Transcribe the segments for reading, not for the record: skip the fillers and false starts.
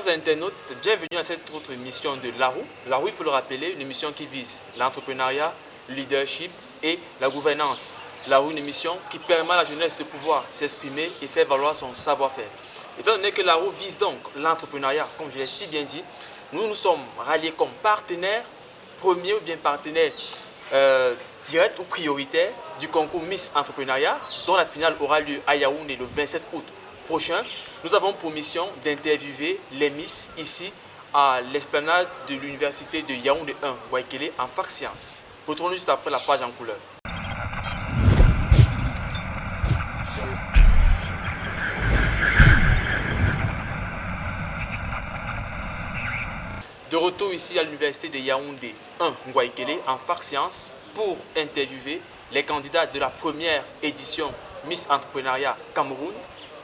Chers internautes, bienvenue à cette autre émission de La Roue. La Roue, il faut le rappeler, une émission qui vise l'entrepreneuriat, le leadership et la gouvernance. La Roue, une émission qui permet à la jeunesse de pouvoir s'exprimer et faire valoir son savoir-faire. Étant donné que La Roue vise donc l'entrepreneuriat, comme je l'ai si bien dit, nous nous sommes ralliés comme partenaires, premiers ou bien partenaires directs ou prioritaires du concours Miss Entrepreneuriat, dont la finale aura lieu à Yaoundé le 27 août prochain. Nous avons pour mission d'interviewer les Miss ici à l'esplanade de l'université de Yaoundé 1, Waikele, en fac sciences. Retrouvons-nous juste après la page en couleur. De retour ici à l'université de Yaoundé 1, Waikele, en fac sciences, pour interviewer les candidats de la première édition Miss Entrepreneuriat Cameroun,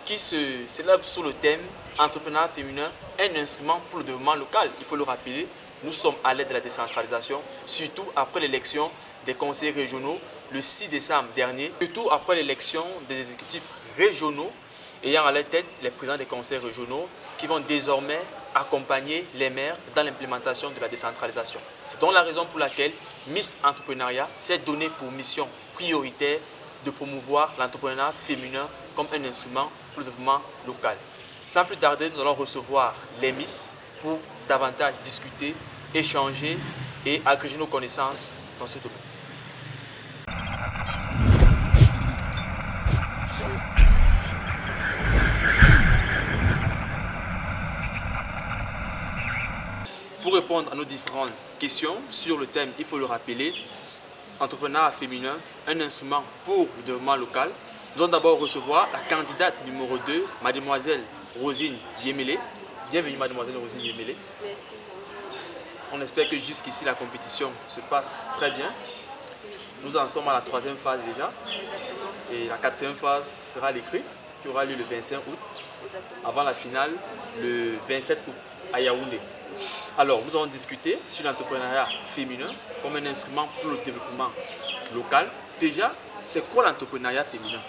qui se célèbre sous le thème Entrepreneuriat féminin, un instrument pour le développement local. Il faut le rappeler, nous sommes à l'aide de la décentralisation, surtout après l'élection des conseillers régionaux le 6 décembre dernier, surtout après l'élection des exécutifs régionaux ayant à leur tête les présidents des conseils régionaux qui vont désormais accompagner les maires dans l'implémentation de la décentralisation. C'est donc la raison pour laquelle Miss Entrepreneuriat s'est donné pour mission prioritaire de promouvoir l'entrepreneuriat féminin comme un instrument pour le développement local. Sans plus tarder, nous allons recevoir les Miss pour davantage discuter, échanger et agréger nos connaissances dans ce domaine. Pour répondre à nos différentes questions sur le thème, il faut le rappeler, entrepreneuriat féminin, un instrument pour le développement local. Nous allons d'abord recevoir la candidate numéro 2, mademoiselle Rosine Yemele. Bienvenue mademoiselle Rosine Yemele. Merci. On espère que jusqu'ici la compétition se passe très bien. Oui. Nous en sommes à la 3e phase déjà. Exactement. Et la 4e phase sera l'écrit, qui aura lieu le 25 août, Exactement. avant la finale le 27 août à Yaoundé. Alors, nous allons discuter sur l'entrepreneuriat féminin comme un instrument pour le développement local. Déjà, c'est quoi l'entrepreneuriat féminin?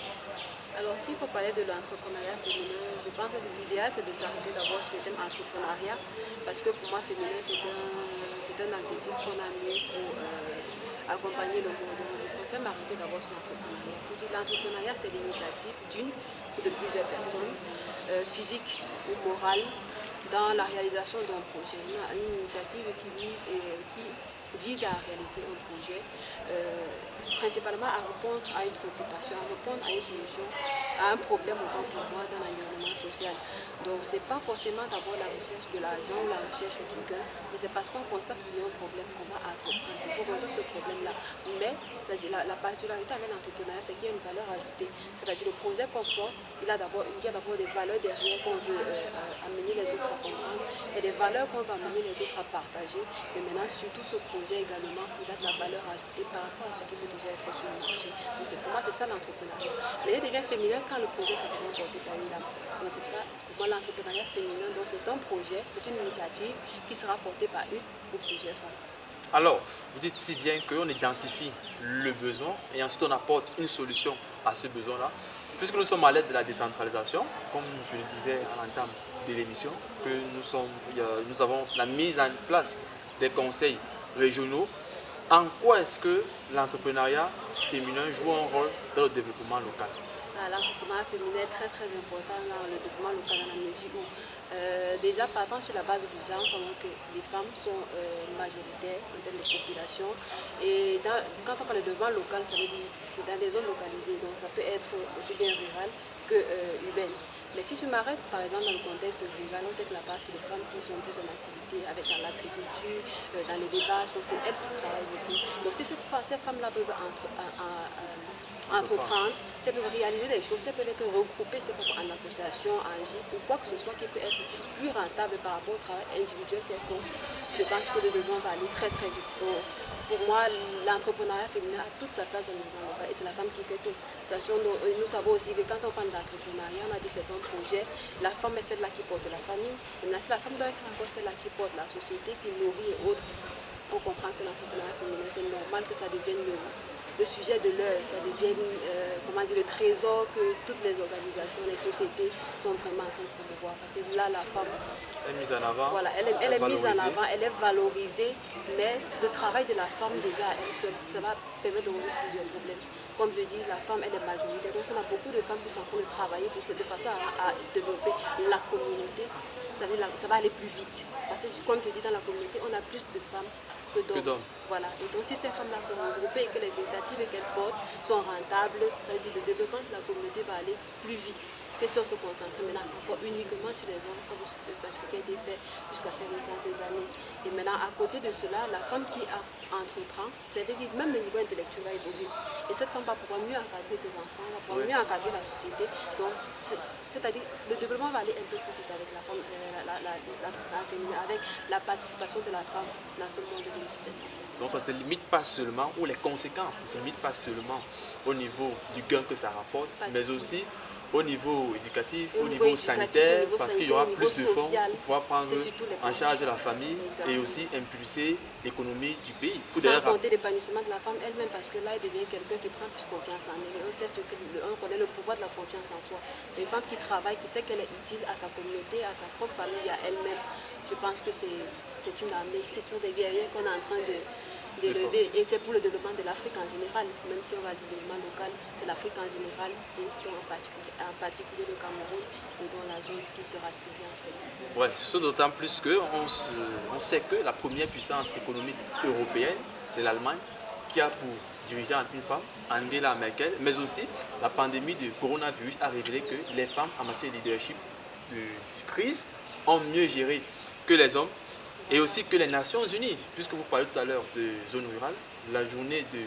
Alors, s'il faut parler de l'entrepreneuriat féminin, je pense que l'idéal, c'est de s'arrêter d'abord sur le thème entrepreneuriat, parce que pour moi, féminin, c'est un adjectif qu'on a mis pour accompagner le monde. Donc, je préfère m'arrêter d'abord sur l'entrepreneuriat. Pour dire l'entrepreneuriat, c'est l'initiative d'une ou de plusieurs personnes, physiques ou morales, dans la réalisation d'un projet. Une initiative qui vise à réaliser un projet, principalement à répondre à une préoccupation, à répondre à une solution, à un problème autant pour moi dans l'environnement social. Donc ce n'est pas forcément d'abord la recherche de l'argent ou la recherche du gain, mais c'est parce qu'on constate qu'il y a un problème qu'on va entreprendre. C'est pour résoudre ce problème-là. Mais la particularité avec l'entrepreneuriat, c'est qu'il y a une valeur ajoutée. C'est-à-dire le projet qu'on porte, il y a d'abord des valeurs derrière qu'on veut amener les autres à comprendre. Il y a des valeurs qu'on va amener les autres à partager. Mais maintenant, surtout ce projet également, il a de la valeur ajoutée par rapport à ce qui peut déjà être sur le marché. Donc pour moi, c'est ça l'entrepreneuriat. Mais il devient féminin quand le projet s'est vraiment porté par une dame. Donc c'est pour ça, pour moi, l'entrepreneuriat féminin, c'est un projet, c'est une initiative qui sera portée par une ou plusieurs femmes. Alors, vous dites si bien qu'on identifie le besoin et ensuite on apporte une solution à ce besoin-là. Puisque nous sommes à l'aide de la décentralisation, comme je le disais à l'entame de l'émission, que nous avons la mise en place des conseils régionaux. En quoi est-ce que l'entrepreneuriat féminin joue un rôle dans le développement local? L'entrepreneuriat féminin est très très important dans le développement local dans la mesure où déjà partant sur la base du genre, nous savons que les femmes sont majoritaires en termes de population et quand on parle de développement local, ça veut dire c'est dans des zones localisées, donc ça peut être aussi bien rural que urbaine. Mais si je m'arrête par exemple dans le contexte rural, on sait que là-bas c'est les femmes qui sont plus en activité avec dans l'agriculture, dans l'élevage, donc c'est elles qui travaillent beaucoup. Donc si ces femmes-là peuvent entreprendre, ça peut réaliser des choses, ça peut être regroupé en association, en GIP ou quoi que ce soit qui peut être plus rentable par rapport au travail individuel qu'elles font. Je pense que le développement va aller très très vite. Donc, pour moi, l'entrepreneuriat féminin a toute sa place dans le développement local et c'est la femme qui fait tout. Nous savons aussi que quand on parle d'entrepreneuriat, on a dit c'est un projet, la femme est celle-là qui porte la famille, et maintenant c'est la femme doit être encore celle-là qui porte la société, qui nourrit et autres. On comprend que l'entrepreneuriat féminin, c'est normal que ça devienne le sujet de l'heure, ça devient comment dire, le trésor que toutes les organisations, les sociétés sont vraiment en train de promouvoir. Parce que là, la femme, Elle est mise en avant. voilà, elle est mise en avant, elle est valorisée, mais le travail de la femme déjà à elle seule, ça va permettre de résoudre plusieurs problèmes. Comme je dis, la femme elle est majoritaire, donc on a beaucoup de femmes qui sont en train de travailler de façon à développer la communauté. Ça va aller plus vite. Parce que comme je dis, dans la communauté, on a plus de femmes que d'hommes. Voilà. Et donc si ces femmes-là sont regroupées et que les initiatives qu'elles portent sont rentables, ça veut dire que le développement de la communauté va aller plus vite que si on se concentre maintenant encore uniquement sur les hommes, comme ce qui a été fait jusqu'à ces récentes années. Et maintenant, à côté de cela, la femme qui entreprend, c'est-à-dire même le niveau intellectuel va évoluer. Et cette femme va pouvoir mieux encadrer ses enfants, va pouvoir mieux encadrer la société. Donc, c'est-à-dire le développement va aller un peu plus vite avec la femme, l'entrepreneuriat féminin, avec la participation de la femme dans ce monde de l'université. Donc ça ne se limite pas seulement, ou les conséquences ne se limitent pas seulement au niveau du gain que ça rapporte, mais aussi au niveau éducatif, au niveau sanitaire, parce qu'il y aura plus de fonds pour pouvoir prendre en charge la famille. Exactement. Et aussi impulser l'économie du pays. Sans compter l'épanouissement de la femme elle-même, parce que là, elle devient quelqu'un qui prend plus confiance en elle. On connaît le pouvoir de la confiance en soi. Une femme qui travaille, qui sait qu'elle est utile à sa communauté, à sa propre famille, à elle-même, je pense que c'est une armée, ce sont des guerriers qu'on est en train d'élever, et c'est pour le développement de l'Afrique en général, même si on va dire développement local, c'est l'Afrique en général, et en particulier le Cameroun, et dans la zone qui sera ciblée en fait. Ouais, ce d'autant plus on sait que la première puissance économique européenne, c'est l'Allemagne, qui a pour dirigeante une femme, Angela Merkel, mais aussi la pandémie du coronavirus a révélé que les femmes en matière de leadership de crise ont mieux géré que les hommes. Et aussi que les Nations Unies, puisque vous parlez tout à l'heure de zone rurale, la journée de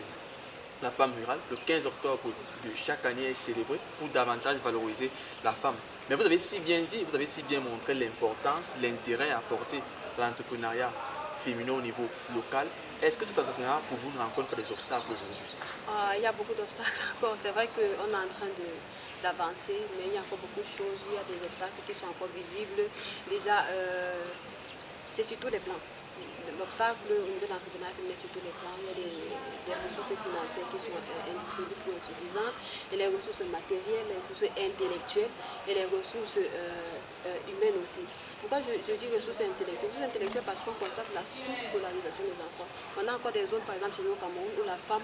la femme rurale, le 15 octobre de chaque année est célébrée pour davantage valoriser la femme. Mais vous avez si bien dit, vous avez si bien montré l'importance, l'intérêt apporté à l'entrepreneuriat féminin au niveau local. Est-ce que cet entrepreneuriat pour vous ne rencontre pas des obstacles aujourd'hui? Il y a beaucoup d'obstacles encore. C'est vrai qu'on est en train d'avancer, mais il y a encore beaucoup de choses. Il y a des obstacles qui sont encore visibles. Déjà, c'est sur tous les plans. L'obstacle au niveau de l'entrepreneuriat féminin, sur tous les plans. Il y a des ressources financières qui sont indisponibles ou insuffisantes, et les ressources matérielles, les ressources intellectuelles et les ressources humaines aussi. Pourquoi je dis ressources intellectuelles? Ressources intellectuelles parce qu'on constate la sous-scolarisation des enfants. On a encore des zones, par exemple chez nous au Cameroun, où la femme,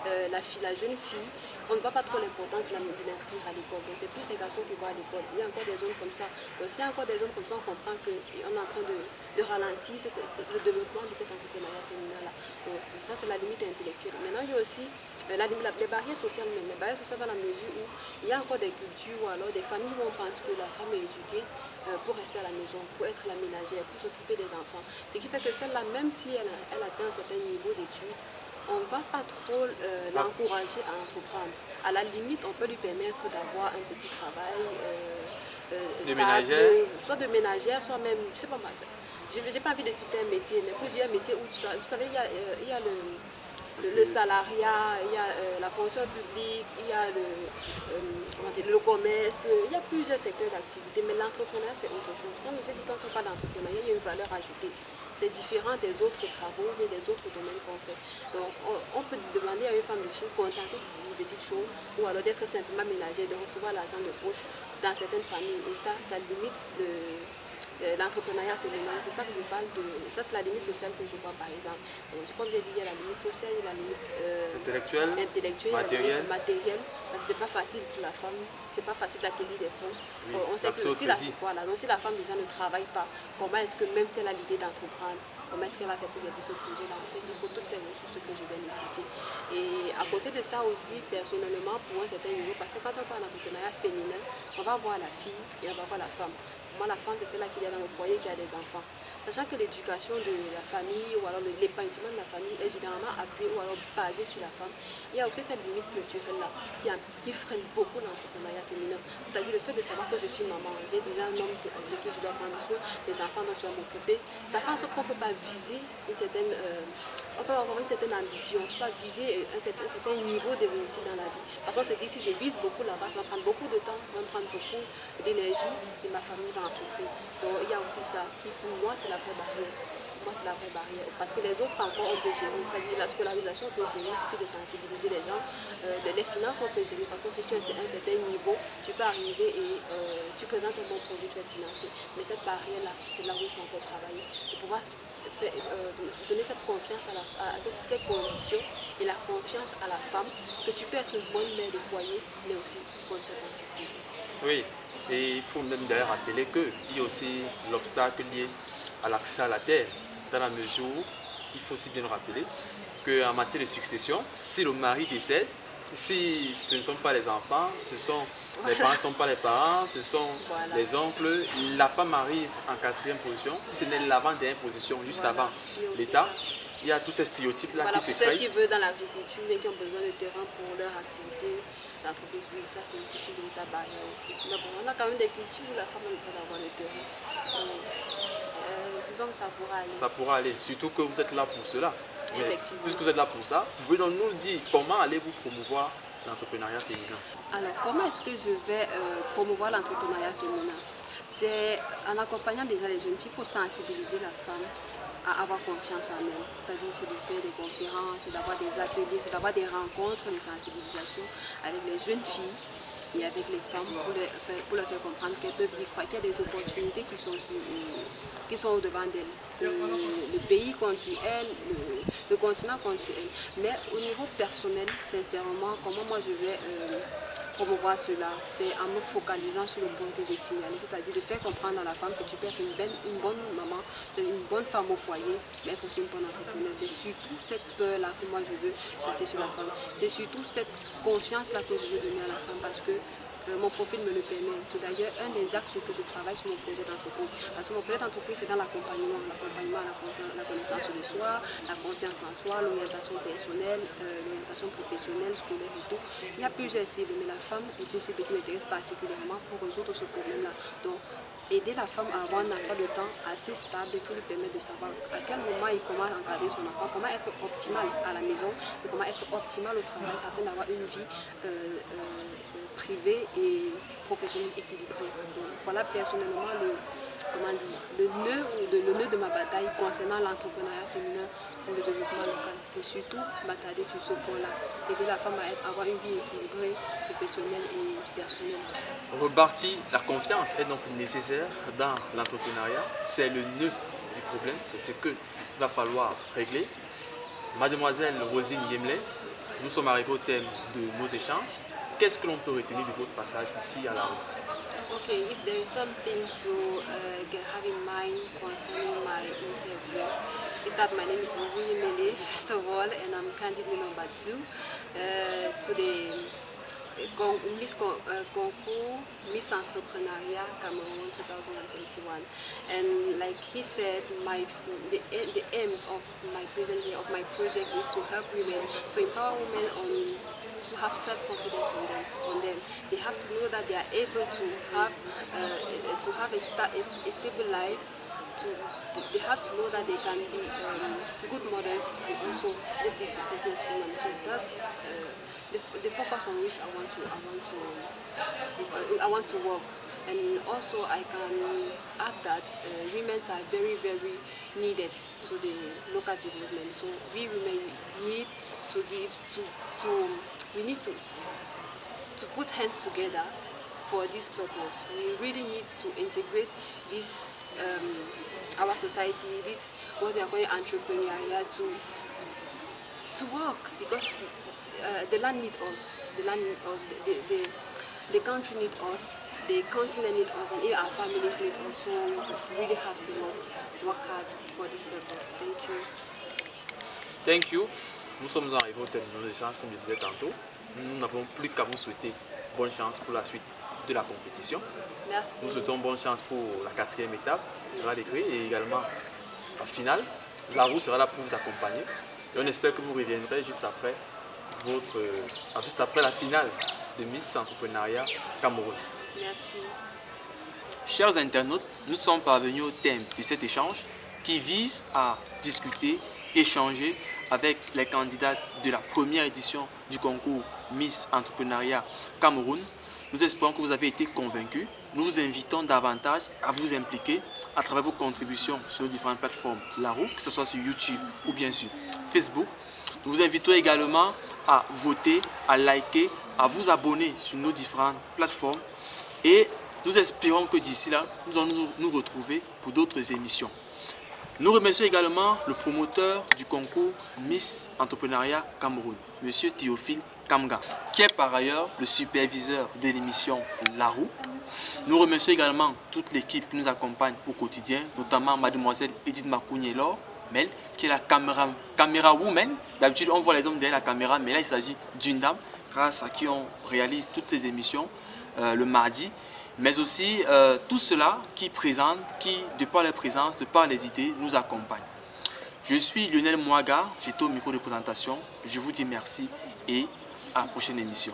la jeune fille, on ne voit pas trop l'importance de l'inscrire à l'école. Donc c'est plus les garçons qui vont à l'école. Il y a encore des zones comme ça. Donc s'il y a encore des zones comme ça, on comprend qu'on est en train de ralentir le développement de cet entrepreneuriat féminin-là. Donc ça, c'est la limite intellectuelle. Maintenant, il y a aussi les barrières sociales même. Les barrières sociales dans la mesure où il y a encore des cultures ou alors des familles où on pense que la femme est éduquée pour rester à la maison, pour être la ménagère, pour s'occuper des enfants. Ce qui fait que celle-là, même si elle atteint un certain niveau d'études, on ne va pas trop l'encourager à entreprendre. À la limite, on peut lui permettre d'avoir un petit travail stable, soit de ménagère, soit même, je sais pas, je n'ai pas envie de citer un métier, mais pour dire un métier où, vous savez, il y a le salariat, il y a la fonction publique, il y a le commerce, il y a plusieurs secteurs d'activité, mais l'entrepreneuriat c'est autre chose. Comme je dit, quand on parle d'entrepreneuriat, il y a une valeur ajoutée. C'est différent des autres travaux, mais des autres domaines qu'on fait. Donc on peut demander à une femme de Chine contenter d'une petite chose, ou alors d'être simplement ménagère, de recevoir l'argent de poche dans certaines familles. Et ça limite l'entrepreneuriat féminin. C'est ça que je parle de. Ça, c'est la limite sociale que je vois par exemple. Donc, comme j'ai dit, il y a la limite sociale, il y a la limite intellectuelle, matérielle. Parce que c'est pas facile pour la femme, c'est pas facile d'acquérir des fonds. Oui, on sait que si la femme déjà ne travaille pas, comment est-ce que même si elle a l'idée d'entreprendre, comment est-ce qu'elle va faire pour gagner ce projet-là? On sait qu'il faut toutes ces ressources que je viens de citer. Et à côté de ça aussi, personnellement, pour un certain niveau, parce que quand on parle d'entrepreneuriat féminin, on va voir la fille et on va voir la femme. Moi, la femme, c'est celle qui est dans le foyer, qui a des enfants. Sachant que l'éducation de la famille ou alors l'épanouissement de la famille est généralement appuyé ou alors basé sur la femme, il y a aussi cette limite culturelle-là qui freine beaucoup l'entrepreneuriat féminin. C'est-à-dire le fait de savoir que je suis maman, j'ai déjà un homme de qui je dois prendre soin, des enfants dont je dois m'occuper. Ça fait en sorte qu'on ne peut pas viser une certaine... on peut avoir une certaine ambition, on peut pas viser un certain niveau de réussite dans la vie. Parce qu'on se dit, si je vise beaucoup là-bas, ça va prendre beaucoup de temps, ça va me prendre beaucoup d'énergie et ma famille va en souffrir. Donc il y a aussi ça qui, pour moi, c'est la vraie barrière. moi, c'est la vraie barrière. Parce que les autres encore, on peut gérer. C'est-à-dire la scolarisation, on peut gérer. Il suffit de sensibiliser les gens. Les finances, on peut gérer. Parce que si tu es à un certain niveau, tu peux arriver et tu présentes un bon produit, tu es financé. Mais cette barrière-là, c'est là où il faut encore travailler. De pouvoir donner cette confiance à cette condition et la confiance à la femme que tu peux être une bonne mère de foyer, mais aussi une bonne chef d'entreprise. Oui, et il faut même d'ailleurs rappeler qu'il y a aussi l'obstacle lié à l'accès à la terre, dans la mesure où il faut aussi bien le rappeler qu'en matière de succession, si le mari décède, si ce ne sont pas les enfants, les parents ne sont pas les parents, ce sont les oncles, la femme arrive en quatrième position, si ce n'est l'avant-dernière position, juste avant l'État. Il y a tous ces stéréotypes-là qui se créent. Pour ceux qui veulent dans l'agriculture et qui ont besoin de terrain pour leur activité d'entreprise, oui, ça c'est une véritable barrière aussi. Mais bon, on a quand même des cultures où la femme a le droit d'avoir le terrain. Donc, disons que ça pourra aller. Ça pourra aller, surtout que vous êtes là pour cela. Mais puisque vous êtes là pour ça, vous pouvez donc nous dire comment allez-vous promouvoir l'entrepreneuriat féminin? Alors, comment est-ce que je vais promouvoir l'entrepreneuriat féminin? C'est en accompagnant déjà les jeunes filles, il faut sensibiliser la femme à avoir confiance en elle. C'est-à-dire, c'est de faire des conférences, c'est d'avoir des ateliers, c'est d'avoir des rencontres de sensibilisation avec les jeunes filles et avec les femmes pour leur faire comprendre qu'elles peuvent y croire, qu'il y a des opportunités qui sont au-devant d'elles. Le pays compte sur elles, le continent compte sur elles. Mais au niveau personnel, sincèrement, comment moi je vais promouvoir cela, c'est en me focalisant sur le point que j'ai signalé, c'est-à-dire de faire comprendre à la femme que tu peux être une bonne maman, une bonne femme au foyer, mais être aussi une bonne entrepreneuse. C'est surtout cette peur-là que moi je veux chasser sur la femme. C'est surtout cette confiance-là que je veux donner à la femme parce que mon profil me le permet. C'est d'ailleurs un des axes que je travaille sur mon projet d'entreprise. Parce que mon projet d'entreprise, c'est dans l'accompagnement à la connaissance de soi, la confiance en soi, l'orientation personnelle, l'orientation professionnelle, scolaire et tout. Il y a plusieurs cibles, mais la femme est une cible qui m'intéresse particulièrement pour résoudre ce problème-là. Donc, aider la femme à avoir un emploi de temps assez stable qui lui permet de savoir à quel moment il commence à encadrer son enfant, comment être optimal à la maison et comment être optimal au travail afin d'avoir une vie privée et professionnelle équilibrée. Donc, voilà personnellement le nœud de ma bataille concernant l'entrepreneuriat féminin pour le développement local. C'est surtout m'attarder sur ce point-là, aider la femme à avoir une vie équilibrée, professionnelle et personnelle. Repartir la confiance est donc nécessaire dans l'entrepreneuriat. C'est le nœud du problème, c'est ce qu'il va falloir régler. Mademoiselle Rosine Yemley, nous sommes arrivés au thème de nos échanges. Qu'est-ce que l'on peut retenir de votre passage ici à la rue? Okay, if there is something to have in mind concerning my interview, is that my name is Rosine Yemley, first of all, and I'm candidate number 2 to the concours Miss Entrepreneuriat Cameroon 2021. And like he said, the aims of my project is to help women, to empower women to have self-confidence on them. They have to know that they are able to have a stable life. They have to know that they can be good mothers and also good businesswomen. So that's the focus on which I want to work. And also I can add that women are very, very needed to the local development. So we women need to put hands together for this purpose. We really need to integrate this our society, this what we are calling entrepreneurial to work, because the land needs us, the country needs us, the continent needs us, and our families need us. So we really have to work hard for this purpose. Thank you. Thank you. Nous sommes arrivés au thème de nos échanges, comme je disais tantôt. Nous n'avons plus qu'à vous souhaiter bonne chance pour la suite de la compétition. Merci. Nous souhaitons bonne chance pour la 4e étape qui sera décrite et également en finale. La roue sera là pour vous accompagner. Et on espère que vous reviendrez juste après la finale de Miss Entrepreneuriat Cameroun. Merci. Chers internautes, nous sommes parvenus au thème de cet échange qui vise à discuter, échanger avec les candidats de la première édition du concours Miss Entrepreneuriat Cameroun. Nous espérons que vous avez été convaincus. Nous vous invitons davantage à vous impliquer à travers vos contributions sur nos différentes plateformes Laroue, que ce soit sur YouTube ou bien sur Facebook. Nous vous invitons également à voter, à liker, à vous abonner sur nos différentes plateformes et nous espérons que d'ici là, nous allons nous retrouver pour d'autres émissions. Nous remercions également le promoteur du concours Miss Entrepreneuriat Cameroun, M. Théophile Kamga, qui est par ailleurs le superviseur de l'émission Laroue. Nous remercions également toute l'équipe qui nous accompagne au quotidien, notamment mademoiselle Edith Makounielor, qui est la caméra woman. D'habitude, on voit les hommes derrière la caméra, mais là, il s'agit d'une dame, grâce à qui on réalise toutes les émissions le mardi. Mais aussi tout cela qui présente, qui, de par leur présence, de par les idées, nous accompagne. Je suis Lionel Mouaga, j'étais au micro de présentation. Je vous dis merci et à la prochaine émission.